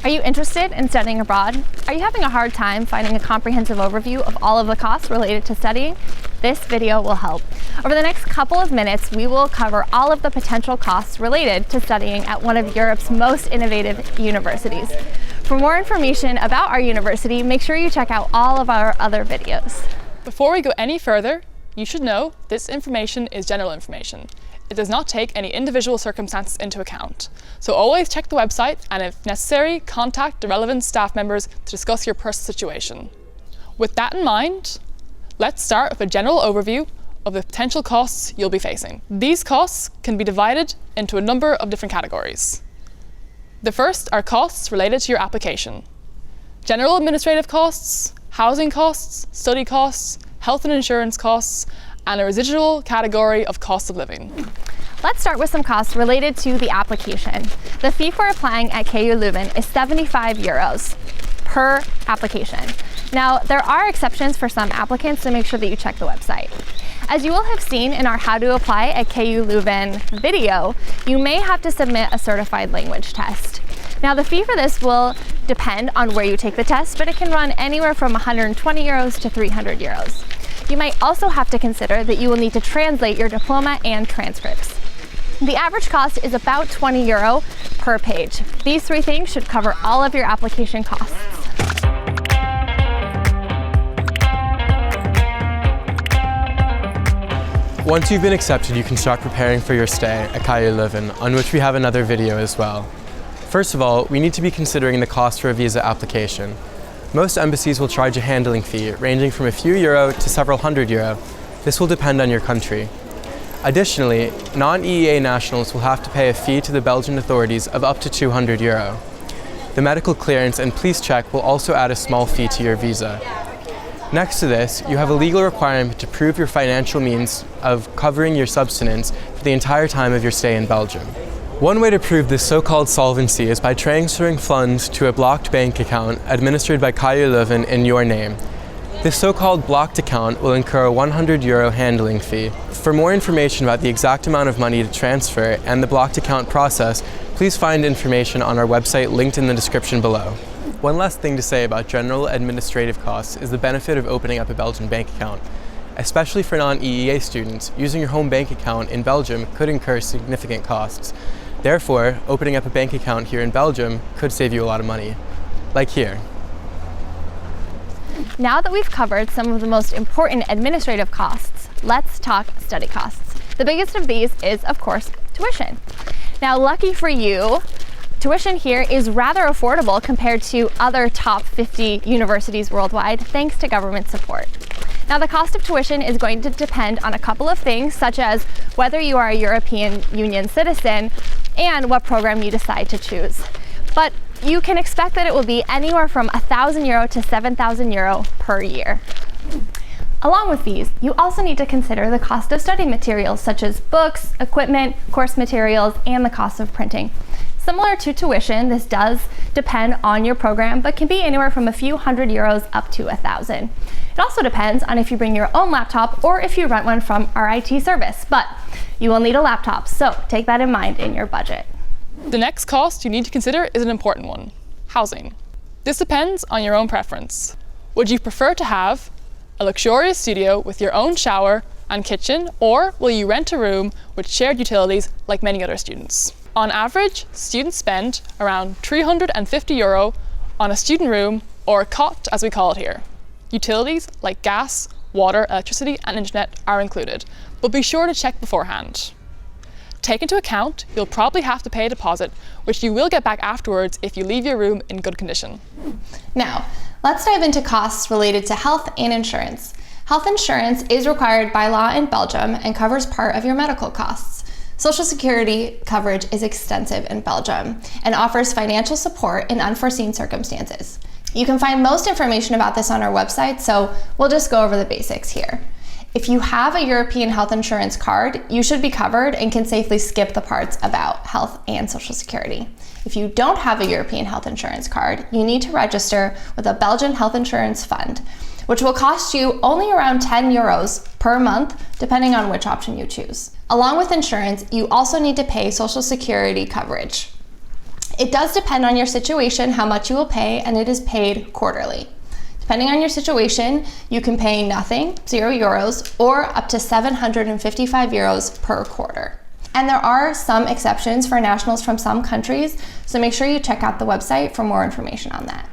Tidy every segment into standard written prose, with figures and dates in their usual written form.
Are you interested in studying abroad? Are you having a hard time finding a comprehensive overview of all of the costs related to studying? This video will help. Over the next couple of minutes, we will cover all of the potential costs related to studying at one of Europe's most innovative universities. For more information about our university, make sure you check out all of our other videos. Before we go any further, you should know this information is general information. It does not take any individual circumstances into account. So always check the website and if necessary, contact the relevant staff members to discuss your personal situation. With that in mind, let's start with a general overview of the potential costs you'll be facing. These costs can be divided into a number of different categories. The first are costs related to your application. General administrative costs, housing costs, study costs, health and insurance costs, and a residual category of cost of living. Let's start with some costs related to the application. The fee for applying at KU Leuven is €75 per application. Now, there are exceptions for some applicants, so make sure that you check the website. As you will have seen in our How to Apply at KU Leuven video, you may have to submit a certified language test. Now, the fee for this will depend on where you take the test, but it can run anywhere from €120 to €300. You might also have to consider that you will need to translate your diploma and transcripts. The average cost is about €20 per page. These three things should cover all of your application costs. Once you've been accepted, you can start preparing for your stay at KU Leuven, on which we have another video as well. First of all, we need to be considering the cost for a visa application. Most embassies will charge a handling fee ranging from a few euro to several hundred euro. This will depend on your country. Additionally, non-EEA nationals will have to pay a fee to the Belgian authorities of up to €200. The medical clearance and police check will also add a small fee to your visa. Next to this, you have a legal requirement to prove your financial means of covering your subsistence for the entire time of your stay in Belgium. One way to prove this so-called solvency is by transferring funds to a blocked bank account administered by KU Leuven in your name. This so-called blocked account will incur a €100 handling fee. For more information about the exact amount of money to transfer and the blocked account process, please find information on our website linked in the description below. One last thing to say about general administrative costs is the benefit of opening up a Belgian bank account. Especially for non-EEA students, using your home bank account in Belgium could incur significant costs. Therefore, opening up a bank account here in Belgium could save you a lot of money, like here. Now that we've covered some of the most important administrative costs, let's talk study costs. The biggest of these is, of course, tuition. Now, lucky for you, tuition here is rather affordable compared to other top 50 universities worldwide, thanks to government support. Now, the cost of tuition is going to depend on a couple of things, such as whether you are a European Union citizen and what program you decide to choose. But you can expect that it will be anywhere from €1,000 to €7,000 per year. Along with these, you also need to consider the cost of study materials, such as books, equipment, course materials, and the cost of printing. Similar to tuition, this does depend on your program, but can be anywhere from a few €100 up to $1,000. It also depends on if you bring your own laptop or if you rent one from our IT service, but you will need a laptop, so take that in mind in your budget. The next cost you need to consider is an important one: housing. This depends on your own preference. Would you prefer to have a luxurious studio with your own shower and kitchen, or will you rent a room with shared utilities like many other students? On average, students spend around €350 on a student room, or a cot as we call it here. Utilities like gas, water, electricity and internet are included, but be sure to check beforehand. Take into account, you'll probably have to pay a deposit, which you will get back afterwards if you leave your room in good condition. Now, let's dive into costs related to health and insurance. Health insurance is required by law in Belgium and covers part of your medical costs. Social Security coverage is extensive in Belgium and offers financial support in unforeseen circumstances. You can find most information about this on our website, so we'll just go over the basics here. If you have a European health insurance card, you should be covered and can safely skip the parts about health and Social Security. If you don't have a European health insurance card, you need to register with a Belgian health insurance fund, which will cost you only around €10 per month, depending on which option you choose. Along with insurance, you also need to pay Social Security coverage. It does depend on your situation how much you will pay, and it is paid quarterly. Depending on your situation, you can pay nothing, €0, or up to €755 per quarter. And there are some exceptions for nationals from some countries, so make sure you check out the website for more information on that.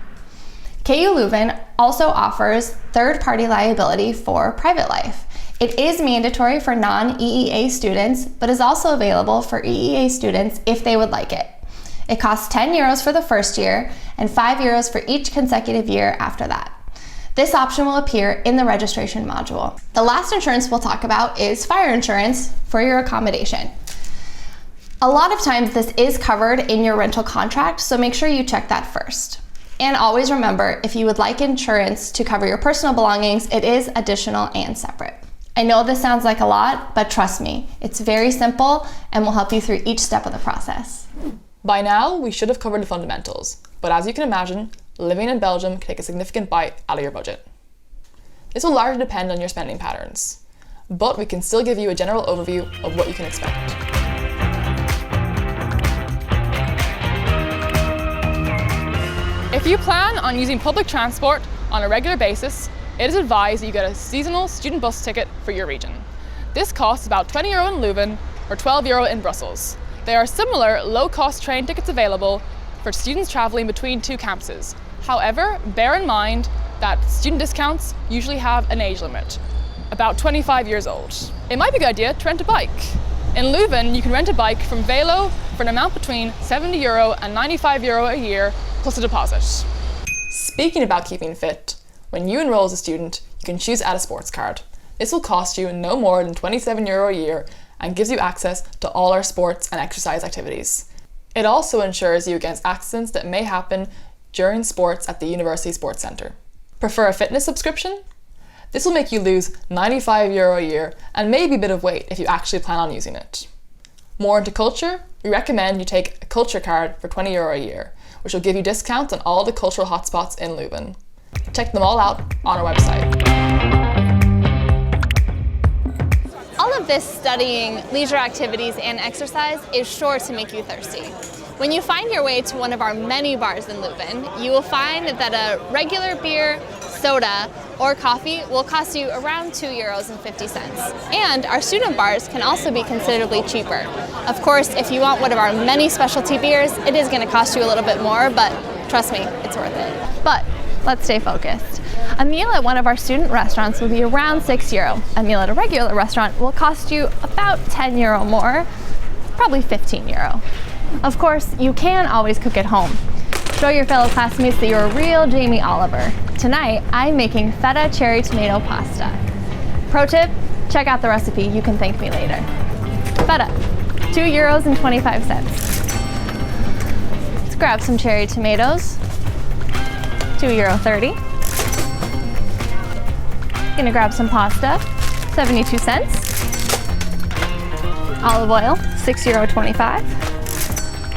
KU Leuven also offers third-party liability for private life. It is mandatory for non-EEA students, but is also available for EEA students if they would like it. It costs €10 for the first year and €5 for each consecutive year after that. This option will appear in the registration module. The last insurance we'll talk about is fire insurance for your accommodation. A lot of times this is covered in your rental contract, so make sure you check that first. And always remember, if you would like insurance to cover your personal belongings, it is additional and separate. I know this sounds like a lot, but trust me, it's very simple and will help you through each step of the process. By now, we should have covered the fundamentals, but as you can imagine, living in Belgium can take a significant bite out of your budget. This will largely depend on your spending patterns, but we can still give you a general overview of what you can expect. If you plan on using public transport on a regular basis, it is advised that you get a seasonal student bus ticket for your region. This costs about €20 in Leuven or €12 in Brussels. There are similar low-cost train tickets available for students traveling between two campuses. However, bear in mind that student discounts usually have an age limit, about 25 years old. It might be a good idea to rent a bike. In Leuven, you can rent a bike from Velo for an amount between €70 and €95 a year, plus a deposit. Speaking about keeping fit, when you enroll as a student, you can choose to add a sports card. This will cost you no more than €27 a year and gives you access to all our sports and exercise activities. It also ensures you against accidents that may happen during sports at the University Sports Centre. Prefer a fitness subscription? This will make you lose €95 a year and maybe a bit of weight if you actually plan on using it. More into culture? We recommend you take a culture card for €20 a year, which will give you discounts on all the cultural hotspots in Leuven. Check them all out on our website. All of this studying, leisure activities, and exercise is sure to make you thirsty. When you find your way to one of our many bars in Leuven, you will find that a regular beer, soda, or coffee will cost you around €2.50. And our student bars can also be considerably cheaper. Of course, if you want one of our many specialty beers, it is going to cost you a little bit more, but trust me, it's worth it. But let's stay focused. A meal at one of our student restaurants will be around €6. A meal at a regular restaurant will cost you about €10 more, probably €15. Of course, you can always cook at home. Show your fellow classmates that you're a real Jamie Oliver. Tonight, I'm making feta cherry tomato pasta. Pro tip, check out the recipe, you can thank me later. Feta, €2.25. Let's grab some cherry tomatoes, €2.30. Gonna grab some pasta, 72 cents. Olive oil, €6.25.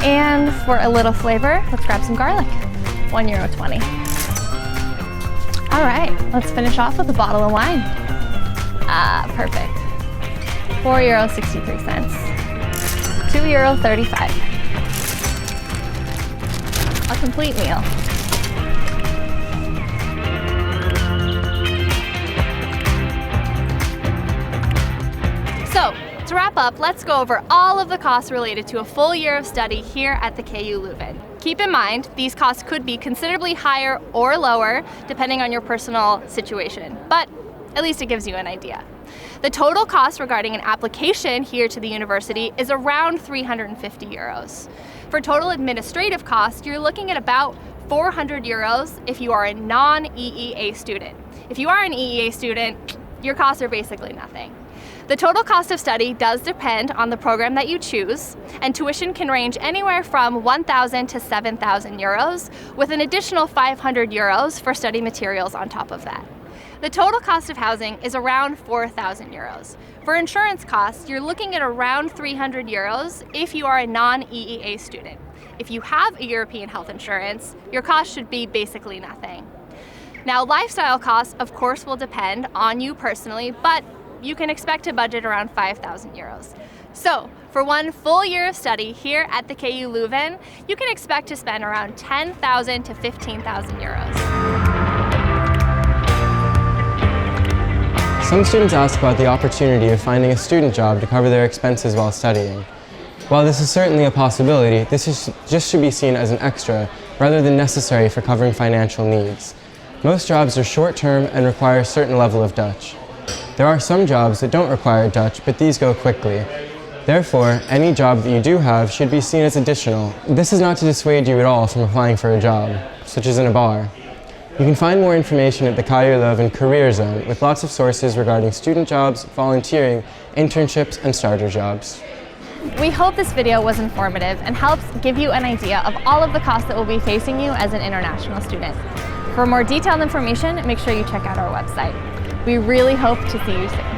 And for a little flavor, let's grab some garlic, €1.20. All right, let's finish off with a bottle of wine. Perfect. €4.63, €2.35. A complete meal. So, to wrap up, let's go over all of the costs related to a full year of study here at the KU Leuven. Keep in mind, these costs could be considerably higher or lower depending on your personal situation, but at least it gives you an idea. The total cost regarding an application here to the university is around €350. For total administrative costs, you're looking at about €400 if you are a non-EEA student. If you are an EEA student, your costs are basically nothing. The total cost of study does depend on the program that you choose, and tuition can range anywhere from €1,000 to €7,000, with an additional €500 for study materials on top of that. The total cost of housing is around €4,000. For insurance costs, you're looking at around €300 if you are a non-EEA student. If you have a European health insurance, your cost should be basically nothing. Now, lifestyle costs, of course, will depend on you personally, but you can expect to budget around €5,000. So, for For one full year of study here at the KU Leuven, you can expect to spend around 10,000 to 15,000 euros. Some students ask about the opportunity of finding a student job to cover their expenses while studying. While this is certainly a possibility, this just should be seen as an extra rather than necessary for covering financial needs. Most jobs are short-term and require a certain level of Dutch. There are some jobs that don't require Dutch, but these go quickly. Therefore, any job that you do have should be seen as additional. This is not to dissuade you at all from applying for a job, such as in a bar. You can find more information at the KU Leuven Career Zone with lots of sources regarding student jobs, volunteering, internships, and starter jobs. We hope this video was informative and helps give you an idea of all of the costs that will be facing you as an international student. For more detailed information, make sure you check out our website. We really hope to see you soon.